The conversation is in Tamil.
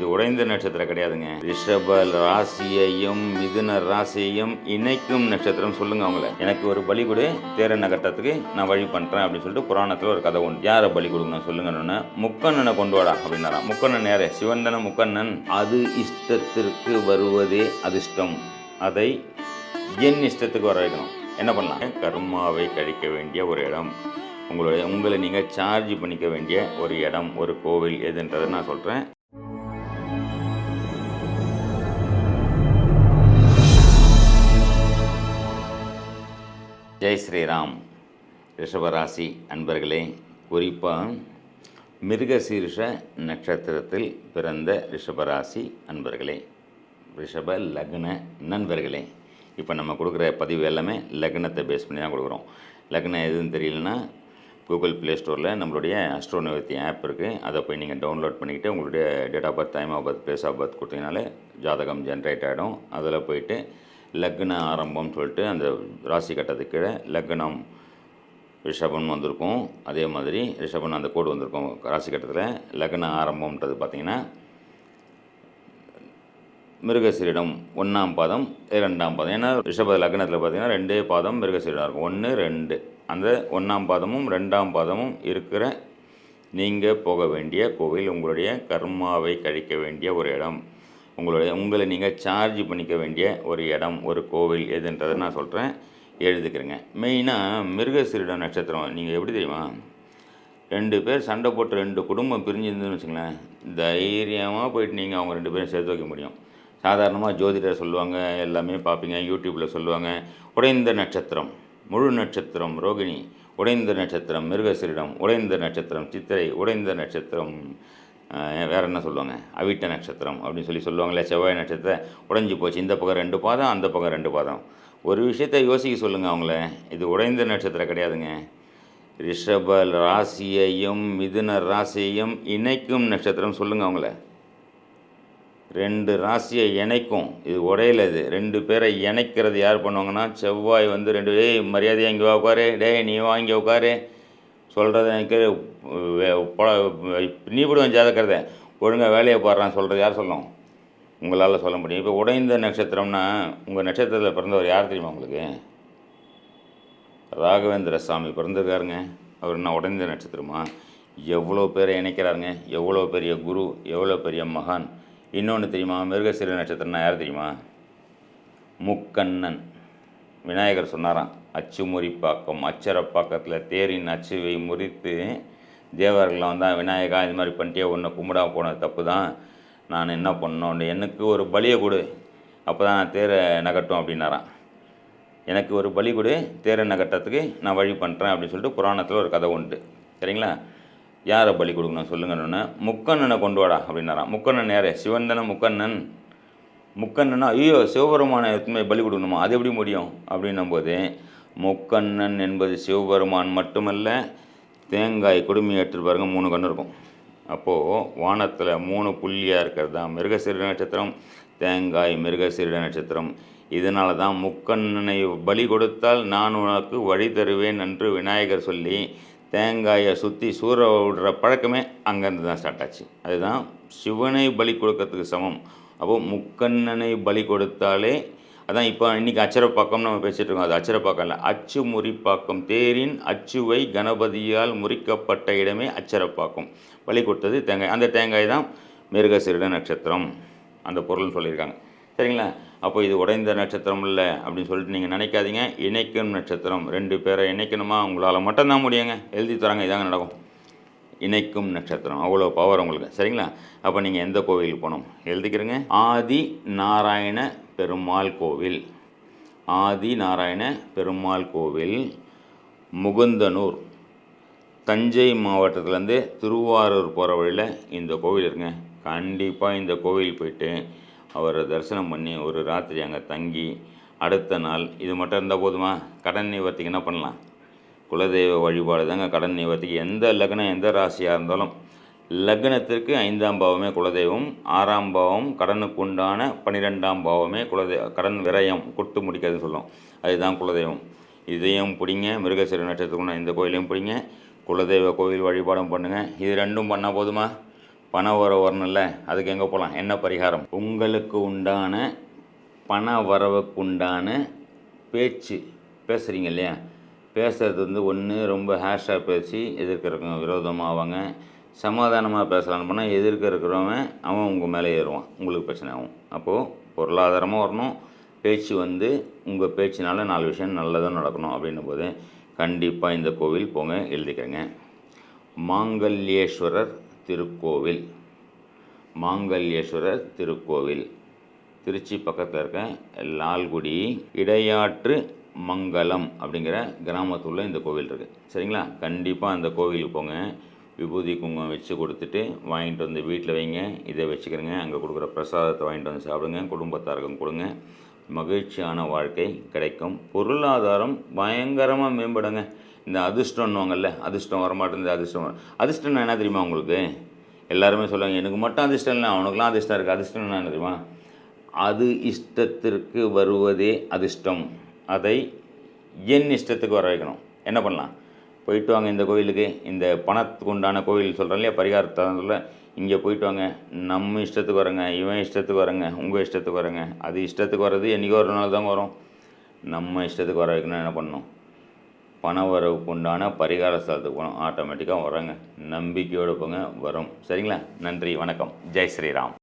இது உடைந்த நட்சத்திரம் கிடையாதுங்க. ரிஷப ராசியையும் மிதுன ராசியையும் இணைக்கும் நட்சத்திரம். சொல்லுங்க அவங்கள. எனக்கு ஒரு பலி கொடு, தேர நகட்டத்துக்கு நான் வழி பண்ணுறேன் அப்படின்னு சொல்லிட்டு புராணத்தில் ஒரு கதை உண்டு. யாரை பலி கொடுக்கணும் சொல்லுங்கன்னு, முக்கண்ணனை கொண்டு வாடா அப்படின்னாராம். முக்கண்ணன் யாரு? சிவந்தன முக்கண்ணன். அது இஷ்டத்திற்கு வருவதே அதிர்ஷ்டம். அதை என் இஷ்டத்துக்கு வர வைக்கணும். என்ன பண்ணலாம்? கர்மாவை கழிக்க வேண்டிய ஒரு இடம், உங்களை நீங்கள் சார்ஜ் பண்ணிக்க வேண்டிய ஒரு இடம், ஒரு கோவில் எதுன்றதை நான் சொல்கிறேன். ஜெய் ஸ்ரீராம். ரிஷபராசி அன்பர்களே, குறிப்பாக மிருகசீரிஷ நட்சத்திரத்தில் பிறந்த ரிஷபராசி அன்பர்களே, ரிஷப லக்ன நண்பர்களே, இப்போ நம்ம கொடுக்குற பதிவு எல்லாமே லக்னத்தை பேஸ் பண்ணி தான் கொடுக்குறோம். லக்னம் எதுன்னு தெரியலன்னா கூகுள் ப்ளே ஸ்டோரில் நம்மளுடைய அஸ்ட்ரோநிவர்த்தி ஆப் இருக்குது. அதை போய் நீங்கள் டவுன்லோட் பண்ணிக்கிட்டு உங்களுடைய date of birth, time of birth, place of birth கொடுத்தீங்கனாலே ஜாதகம் ஜென்ரேட் ஆகிடும். அதில் போயிட்டு லக்ன ஆரம்பம்னு சொல்லிட்டு அந்த ராசி கட்டத்துக்கு கீழே லக்னம் ரிஷபன் வந்திருக்கும். அதே மாதிரி ரிஷபன் அந்த கோடு வந்திருக்கும் ராசி கட்டத்தில். லக்ன ஆரம்பம்ன்றது பார்த்திங்கன்னா மிருகசீரிடம் 1ஆம் பாதம் 2ஆம் பாதம். ஏன்னா ரிஷப லக்னத்தில் பார்த்திங்கன்னா 2 பாதம் மிருகசீரிடம் இருக்கும். 1, 2 அந்த 1ஆம் பாதமும் 2ஆம் பாதமும் இருக்கிற நீங்கள் போக வேண்டிய கோவில், உங்களுடைய கர்மாவை கழிக்க வேண்டிய ஒரு இடம், உங்களை நீங்கள் சார்ஜ் பண்ணிக்க வேண்டிய ஒரு இடம், ஒரு கோவில் எதுன்றதை நான் சொல்கிறேன், எழுதிக்கிறேங்க. மெயினாக மிருகசீரிட நட்சத்திரம் நீங்கள் எப்படி தெரியுமா? 2 பேர் சண்டை போட்டு 2 குடும்பம் பிரிஞ்சிருந்துன்னு வச்சுங்களேன், தைரியமாக போயிட்டு நீங்கள் அவங்க 2 பேரும் சேர்த்து வைக்க முடியும். சாதாரணமாக ஜோதிடர் சொல்லுவாங்க, எல்லாமே பார்ப்பீங்க, யூடியூப்பில் சொல்லுவாங்க. உடைந்த நட்சத்திரம், முழு நட்சத்திரம் ரோகிணி, உடைந்த நட்சத்திரம் மிருகசீரிடம், உடைந்த நட்சத்திரம் சித்திரை, உடைந்த நட்சத்திரம் வேறு என்ன சொல்லுவாங்க, அவிட்ட நட்சத்திரம் அப்படின்னு சொல்லுவாங்களே. செவ்வாய் நட்சத்திரம் உடைஞ்சி போச்சு, இந்த பக்கம் 2 பாதம், அந்த பக்கம் 2 பாதம். ஒரு விஷயத்தை யோசிக்க சொல்லுங்கள் அவங்கள. இது உடைந்த நட்சத்திரம் கிடையாதுங்க. ரிஷப ராசியையும் மிதுன ராசியையும் இணைக்கும் நட்சத்திரம். சொல்லுங்கள் அவங்கள. 2 ராசியை இணைக்கும், இது உடையில. இது 2 பேரை இணைக்கிறது யார் பண்ணுவாங்கன்னா, செவ்வாய் வந்து 2 மரியாதையாக இங்கே உட்காரு, நீ வாங்கி உட்காரு சொல்கிறத எனக்கு நீ விடுவேன் ஜாதக்கிறத ஒழுங்காக வேலையை பாடுறான் சொல்கிறது யார் சொல்லணும்? உங்களால் சொல்ல முடியும். இப்போ உடைந்த நட்சத்திரம்னா உங்கள் நட்சத்திரத்தில் பிறந்தவர் யார் தெரியுமா உங்களுக்கு? ராகவேந்திர சாமி பிறந்திருக்காருங்க. அவர் என்ன உடைந்த நட்சத்திரமா? எவ்வளோ பேரை இணைக்கிறாருங்க, எவ்வளோ பெரிய குரு, எவ்வளோ பெரிய மகான். இன்னொன்று தெரியுமா? மிருகசீரிட நட்சத்திரம்னா யார் தெரியுமா? முக்கண்ணன். விநாயகர் சொன்னாராம், அச்சு முறிப்பாக்கம், அச்சரப்பாக்கத்தில் தேரின் அச்சுவை முறித்து தேவர்கள்லாம் வந்தால், விநாயகா இது மாதிரி பண்ணிட்டே ஒன்று கும்பிடா போனது தப்பு தான், நான் என்ன பண்ணோன்னு எனக்கு ஒரு பலியை கொடு, அப்போ தான் நான் தேரை நகட்டும் அப்படின்னாராம். எனக்கு ஒரு பலி கொடு, தேரை நகட்டத்துக்கு நான் வழி பண்ணுறேன் அப்படின்னு சொல்லிட்டு புராணத்தில் ஒரு கதை உண்டு. சரிங்களா? யாரை பலி கொடுக்கணும் சொல்லுங்கன்னு, முக்கண்ணனை கொண்டு வாடா அப்படின்னாராம். முக்கண்ணன் யார்? சிவந்தன முக்கண்ணன். முக்கண்ணனா ஐயோ சிவபெருமானை எத்தனை பலி கொடுக்கணுமா, அது எப்படி முடியும் அப்படின்னும் போது, முக்கண்ணன் என்பது சிவபெருமான் மட்டுமல்ல, தேங்காய் குடுமி எடுத்துட்டு பாருங்க 3 கண்ணு இருக்கும். அப்போது வானத்தில் 3 புள்ளியாக இருக்கிறது தான் மிருகசீரிட நட்சத்திரம், தேங்காய் மிருகசீரிட நட்சத்திரம். இதனால தான் முக்கண்ணனை பலி கொடுத்தால் நான் உனக்கு வழி தருவேன் என்று விநாயகர் சொல்லி தேங்காயை சுற்றி சூற விடுற பழக்கமே அங்கேருந்து தான் ஸ்டார்ட் ஆச்சு. அதுதான் சிவனை பலி கொடுக்கறதுக்கு சமம். அப்போது முக்கண்ணனை பலி கொடுத்தாலே அதான். இப்போ இன்றைக்கி அச்சரப்பாக்கம் நம்ம பேசிகிட்டு இருக்கோம், அது அச்சரப்பாக்கம் இல்லை, அச்சு முறிப்பாக்கம். தேரின் அச்சுவை கணபதியால் முறிக்கப்பட்ட இடமே அச்சரப்பாக்கம். பலி கொடுத்தது தேங்காய். அந்த தேங்காய் தான் மிருகசீரிட நட்சத்திரம், அந்த பொருள்னு சொல்லியிருக்காங்க. சரிங்களா? அப்போ இது உடைந்த நட்சத்திரம் இல்லை அப்படின்னு சொல்லிட்டு நீங்கள் நினைக்காதீங்க. இணைக்கும் நட்சத்திரம். 2 பேரை இணைக்கணுமா? உங்களால் மட்டும்தான் முடியுங்க. எழுதி தராங்க, இதாங்க நடக்கும். இணைக்கும் நட்சத்திரம், அவ்வளோ பவர் உங்களுக்கு. சரிங்களா? அப்போ நீங்கள் எந்த கோவிலுக்கு போகணும் எழுதிக்கிறங்க. ஆதி நாராயண பெருமாள் கோவில். ஆதி நாராயண பெருமாள் கோவில் முகுந்தனூர், தஞ்சை மாவட்டத்துலேருந்து திருவாரூர் போகிற வழியில் இந்த கோவில் இருக்குங்க. கண்டிப்பாக இந்த கோவில் போயிட்டு அவரை தரிசனம் பண்ணி ஒரு ராத்திரி அங்கே தங்கி அடுத்த நாள், இது மட்டும் இருந்தால் போதுமா? கடன் நிவர்த்திக்கு என்ன பண்ணலாம்? குலதெய்வ வழிபாடு தாங்க கடன் நிவர்த்திக்கு. எந்த லக்னம் எந்த ராசியாக இருந்தாலும் லக்னத்திற்கு 5ஆம் பாவமே குலதெய்வம், 6ஆம் பாவம் கடனுக்கு உண்டான 12ஆம் பாவமே கடன் விரயம் கொடுத்து முடிக்கிறதுன்னு சொல்லும், அதுதான் குலதெய்வம். இதையும் பிடிங்க. மிருகசீரிட நட்சத்திரத்துக்கு இந்த கோயிலையும் பிடிங்க. குலதெய்வ கோவில் வழிபாடும் பண்ணுங்கள். இது 2 பண்ணால் போதுமா? பண வரவு வரணும்ல, அதுக்கு எங்கே போகலாம்? என்ன பரிகாரம்? உங்களுக்கு உண்டான பண வரவுக்கு உண்டான பேச்சு பேசுகிறீங்க இல்லையா, பேசுகிறது வந்து ஒன்று ரொம்ப ஹேஷாக பேசி எதிர்க்க இருக்கவங்க விரோதமாவாங்க. சமாதானமாக பேசலான்னு போனால் எதிர்க்க இருக்கிறவன் அவன் உங்கள் மேலே ஏறுவான், உங்களுக்கு பிரச்சனை ஆகும். அப்போது பொருளாதாரமாக வரணும், பேச்சு வந்து உங்கள் பேச்சினால 4 விஷயம் நல்லதாக நடக்கணும். அப்படின்னும் போது கண்டிப்பாக இந்த கோவில் போங்க, எழுதிக்கங்க. மாங்கல்யேஸ்வரர் திருக்கோவில், மாங்கல்யேஸ்வரர் திருக்கோவில் திருச்சி பக்கத்தில் இருக்க லால்குடி இடையாற்று மங்கலம் அப்படிங்கிற கிராமத்துள்ள இந்த கோவில் இருக்குது. சரிங்களா? கண்டிப்பாக அந்த கோவிலுக்கு போங்க, விபூதி குங்குமம் வச்சு கொடுத்துட்டு வாங்கிட்டு வந்து வீட்டில் வைங்க. இதை வச்சுக்கிறங்க, அங்கே கொடுக்குற பிரசாதத்தை வாங்கிட்டு வந்து சாப்பிடுங்க, குடும்பத்தாருக்கும் கொடுங்க. மகிழ்ச்சியான வாழ்க்கை கிடைக்கும், பொருளாதாரம் பயங்கரமாக மேம்படுங்க. இந்த அதிர்ஷ்டம்னுவாங்கல்ல, அதிர்ஷ்டம் வரமாட்டேங்குது, அதிர்ஷ்டம்னா என்ன தெரியுமா உங்களுக்கு? எல்லாருமே சொல்லுவாங்க எனக்கு மட்டும் அதிர்ஷ்டம் இல்லை, அவனுக்குலாம் அதிர்ஷ்டம் இருக்குது. அதிர்ஷ்டம்னா என்ன தெரியுமா? அது இஷ்டத்திற்கு வருவதே அதிர்ஷ்டம். அதை என் இஷ்டத்துக்கு வர வைக்கணும். என்ன பண்ணலாம்? போயிட்டு வாங்க இந்த கோவிலுக்கு, இந்த பணத்துக்கு உண்டான கோவில் சொல்கிறேன் இல்லையா, பரிகாரத்தில் இங்கே போயிட்டு வாங்க. நம்ம இஷ்டத்துக்கு வரங்க, இவன் இஷ்டத்துக்கு வரங்க, உங்கள் இஷ்டத்துக்கு வரங்க. அது இஷ்டத்துக்கு வர்றது என்றைக்கோ ஒரு நாள் தாங்க வரும். நம்ம இஷ்டத்துக்கு வர வைக்கணும். என்ன பண்ணணும்? பண வரவுக்கு உண்டான பரிகார ஸ்தலத்துக்கு போகணும், ஆட்டோமேட்டிக்காக வரங்க. நம்பிக்கையோடு போங்க, வரும். சரிங்களா? நன்றி, வணக்கம், ஜெய் ஸ்ரீராம்.